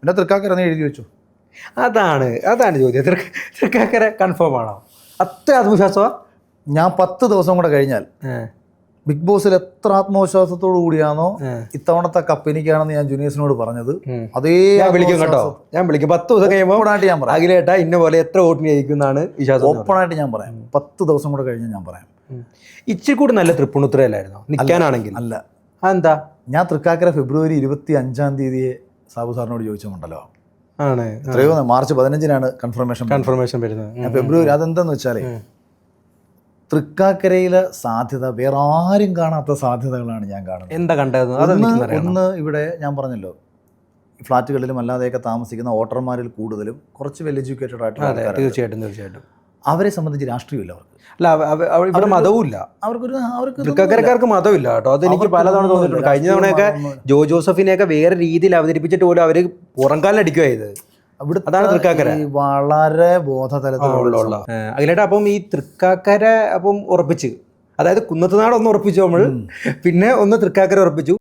പിന്നെ തൃക്കാക്കര നീ എഴുതി വെച്ചു. അതാണ് ചോദ്യം. തൃക്കാക്കര കൺഫേം ആണോ? അത്ര ആത്മവിശ്വാസമാണ്. ഞാൻ 10 ദിവസം കൂടെ കഴിഞ്ഞാൽ ബിഗ് ബോസിൽ എത്ര ആത്മവിശ്വാസത്തോടു കൂടിയാണോ ഇത്തവണത്തെ കപ്പ് എനിക്കാണെന്ന് ഞാൻ ജൂനിയേഴ്സിനോട് പറഞ്ഞത്, അതേ വിളിക്കും കേട്ടോ. ഞാൻ വിളിക്കും 10 ദിവസം കഴിയുമ്പോൾ ഞാൻ പറയാം. അഖിലേട്ടാ ഇന്ന പോലെ എത്ര വോട്ടിന് ജയിക്കുന്നതാണ് വിശ്വാസം. ഓപ്പണായിട്ട് ഞാൻ പറയാം. 10 ദിവസം കൂടെ കഴിഞ്ഞ് ഞാൻ പറയാം. ഇച്ചിരി കൂടി നല്ല തൃപ്പൂണിത്തുറയല്ലായിരുന്നോ നിൽക്കാനാണെങ്കിൽ? അല്ല, അതെന്താ? ഞാൻ തൃക്കാക്കര ഫെബ്രുവരി 25-ാം തീയതിയെ സാബു സാറിനോട് ചോദിച്ചുണ്ടല്ലോ. ആണ് എത്രയോ മാർച്ച് 15-നാണ് കൺഫർമേഷൻ വരുന്നത്. ഞാൻ ഫെബ്രുവരി. അതെന്താന്ന് വെച്ചാലേ തൃക്കാക്കരയിലെ സാധ്യത വേറെ ആരും കാണാത്ത സാധ്യതകളാണ് ഞാൻ കാണുന്നത്. എന്താ കണ്ടത്? ഒന്ന് ഇവിടെ ഞാൻ പറഞ്ഞല്ലോ, ഫ്ലാറ്റുകളിലും അല്ലാതെയൊക്കെ താമസിക്കുന്ന വോട്ടർമാരിൽ കൂടുതലും കുറച്ച് വെൽ എഡ്യൂക്കേറ്റഡ് ആയിട്ടുള്ള ആൾക്കാരാണ്. തീർച്ചയായിട്ടും അവരെ സംബന്ധിച്ച് രാഷ്ട്രീയമില്ല അവർക്ക്. അല്ല, ഇവിടെ മതവും ഇല്ല. അവർക്ക് തൃക്കാക്കരക്കാർക്ക് മതമില്ല കേട്ടോ. അതെനിക്ക് പലതവണ തോന്നിയിട്ടുണ്ട്. കഴിഞ്ഞ തവണയൊക്കെ ജോസഫിനെയൊക്കെ വേറെ രീതിയിൽ അവതരിപ്പിച്ചിട്ട് പോലും അവര് പുറംകാലിലടിക്കുകയത്. അതാണ് തൃക്കാക്കര. വളരെ ബോധതലത്തിലുള്ള അതിലേട്ടാ. അപ്പം ഈ തൃക്കാക്കര അപ്പം ഉറപ്പിച്ച്, അതായത് കുന്നത്തുനാട് ഒന്ന് ഉറപ്പിച്ചു നമ്മൾ, പിന്നെ ഒന്ന് തൃക്കാക്കര ഉറപ്പിച്ചു.